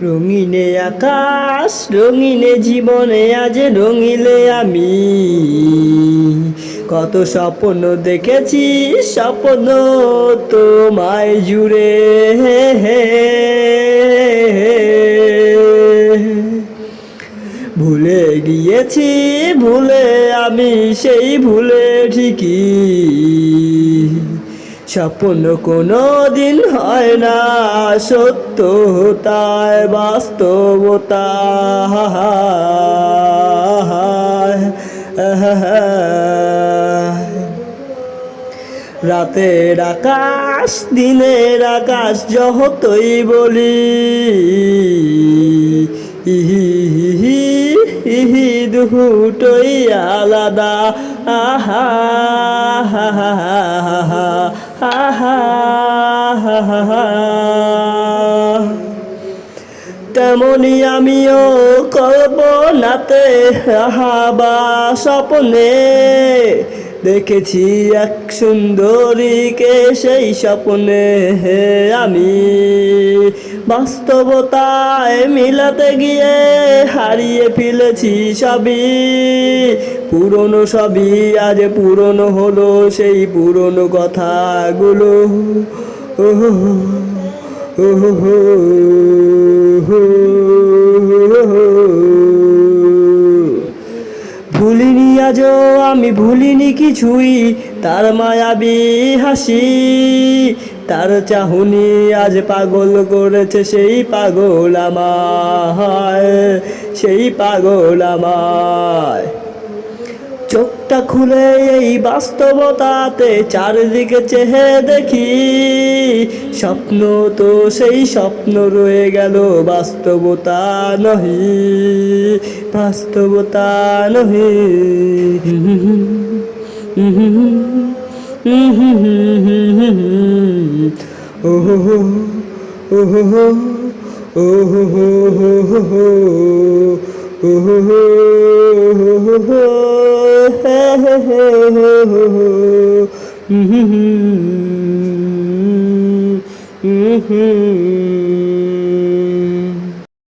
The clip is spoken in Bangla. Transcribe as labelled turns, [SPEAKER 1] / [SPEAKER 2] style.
[SPEAKER 1] রঙিনে আকাশ রঙিনে জীবনে আজ রঙিলে আমি কত স্বপ্ন দেখেছি স্বপ্ন তোমায় জুড়ে ভুলে গিয়েছি ভুলে আমি সেই ভুলে ঠিকই স্বপ্ন কোনো দিন হয় না সত্য তাই বাস্তবতা রাতের আকাশ দিনের আকাশ যতই বলি দুটোই আলাদা আহা তেমনি আমিও কল্পনাতে বা স্বপ্নে দেখেছি এক সুন্দরীকে সেই স্বপ্নে আমি বাস্তবতায় মিলাতে গিয়ে হারিয়ে ফেলেছি সবই পুরনো সবই আজ পুরনো হলো সেই পুরনো কথাগুলো ভুলিনি আজও আমি ভুলিনি কিছুই তার মায়াবী হাসি তার চাহনি আজ পাগল করেছে সেই পাগল আমায় সেই পাগল আমায় চোখটা খুলে এই বাস্তবতাতে চারদিকে চেয়ে দেখি স্বপ্ন তো সেই স্বপ্ন রয়ে গেল বাস্তবতা নহি বাস্তবতা নহি ওহো ওহো ওহো ওহো